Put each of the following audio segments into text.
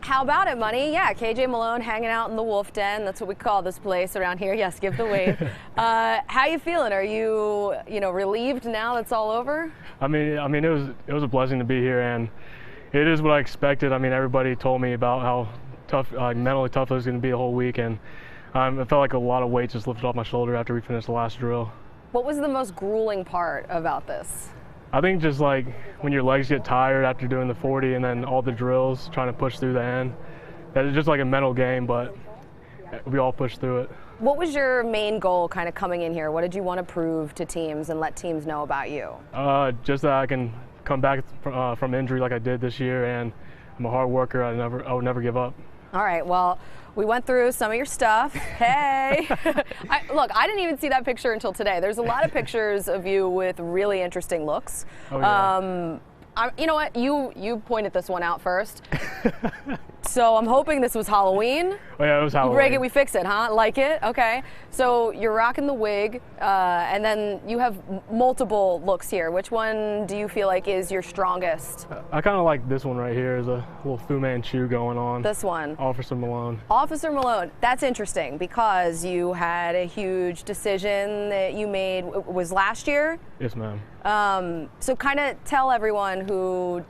How about it, Money? Yeah, J Malone hanging out in the Wolf Den. That's what we call this place around here. Yes, give the wave. How you feeling? Are you, relieved now that's all over? I mean, it was a blessing to be here, and it is what I expected. I mean, everybody told me about how tough, mentally tough it was going to be the whole week, and it felt like a lot of weight just lifted off my shoulder after we finished the last drill. What was the most grueling part about this? I think just like when your legs get tired after doing the 40 and then all the drills, trying to push through the end. That is just like a mental game, but we all pushed through it. What was your main goal kind of coming in here? What did you want to prove to teams and let teams know about you? Just that I can come back from injury like I did this year, and I'm a hard worker. I would never give up. All right, well, we went through some of your stuff. Hey! Look, I didn't even see that picture until today. There's a lot of pictures of you with really interesting looks. Oh, yeah. You know what? You pointed this one out first. So I'm hoping this was Halloween. Oh yeah, it was Halloween. We break it, we fix it, huh? Like it? Okay. So you're rocking the wig, and then you have multiple looks here. Which one do you feel like is your strongest? I kind of like this one right here. There's a little Fu Manchu going on. This one. Officer Malone. Officer Malone. That's interesting because you had a huge decision that you made. Was last year? Yes, ma'am. So kind of tell everyone who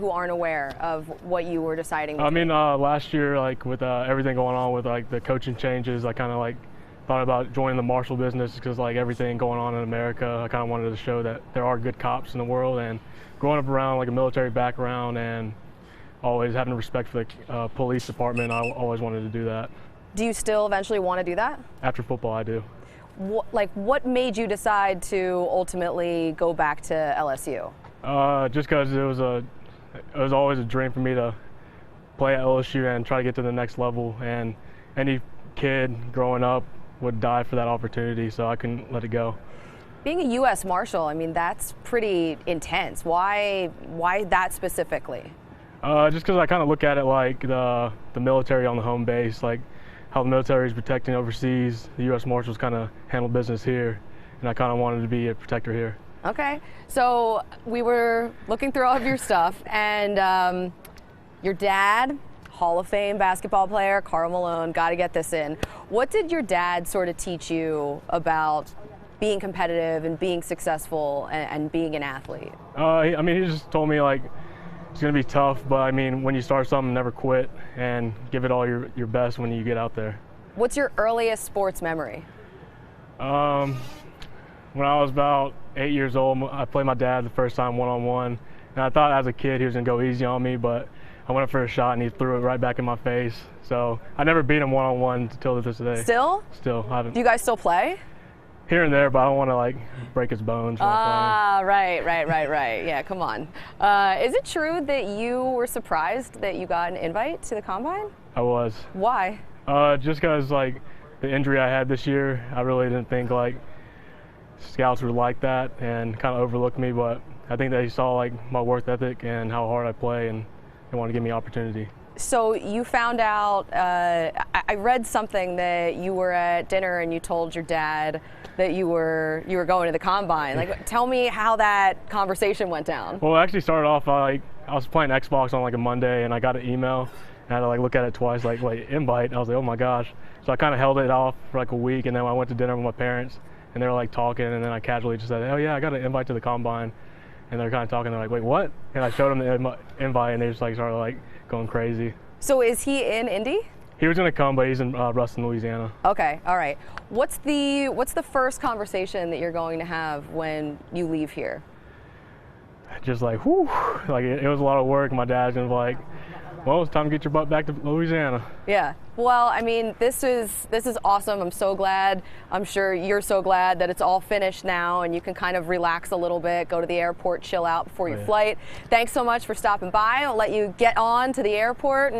aren't aware of what you were deciding to do. I mean, last year, like with everything going on with like the coaching changes, I kind of like thought about joining the marshal business because like everything going on in America, I kind of wanted to show that there are good cops in the world. And growing up around like a military background and always having respect for the police department, I always wanted to do that. Do you still eventually want to do that? After football, I do. What made you decide to ultimately go back to LSU? Just because it was always a dream for me to play at LSU and try to get to the next level. And any kid growing up would die for that opportunity, so I couldn't let it go. Being a U.S. Marshal, I mean, that's pretty intense. Why that specifically? Just because I kind of look at it like the military on the home base, like how the military is protecting overseas, the U.S. Marshals kind of handle business here, and I kind of wanted to be a protector here. Okay, so we were looking through all of your stuff, and your dad, Hall of Fame basketball player, Karl Malone, got to get this in. What did your dad sort of teach you about being competitive and being successful and being an athlete? I mean, he just told me like it's going to be tough, but I mean, when you start something, never quit and give it all your best when you get out there. What's your earliest sports memory? When I was about 8 years old, I played my dad the first time one-on-one, and I thought as a kid he was going to go easy on me, but I went up for a shot and he threw it right back in my face. So I never beat him one-on-one until this day. Still? Still. I haven't. Do you guys still play? Here and there, but I don't want to like break his bones. Right. Yeah, come on. Is it true that you were surprised that you got an invite to the Combine? I was. Why? Just because like the injury I had this year, I really didn't think like scouts would like that and kind of overlooked me, but I think they saw like my work ethic and how hard I play, and they wanted to give me opportunity. So you found out, I read something that you were at dinner and you told your dad that you were going to the Combine. Like, tell me how that conversation went down. Well, it actually started off I was playing Xbox on like a Monday, and I got an email, and I had to like look at it twice, like invite. And I was like, oh my gosh. So I kind of held it off for like a week, and then I went to dinner with my parents, and they were like talking, and then I casually just said, oh yeah, I got an invite to the Combine. And they're kind of talking, they're like, wait, what? And I showed them the invite, and they just like started like going crazy. So is he in Indy? He was going to come, but he's in Ruston, Louisiana. Okay, all right. What's the first conversation that you're going to have when you leave here? Just like, whew, like it was a lot of work. My dad's going to be like, well, it's time to get your butt back to Louisiana. Yeah. Well, I mean, this is awesome. I'm so glad. I'm sure you're so glad that it's all finished now and you can kind of relax a little bit, go to the airport, chill out before your flight. Thanks so much for stopping by. I'll let you get on to the airport.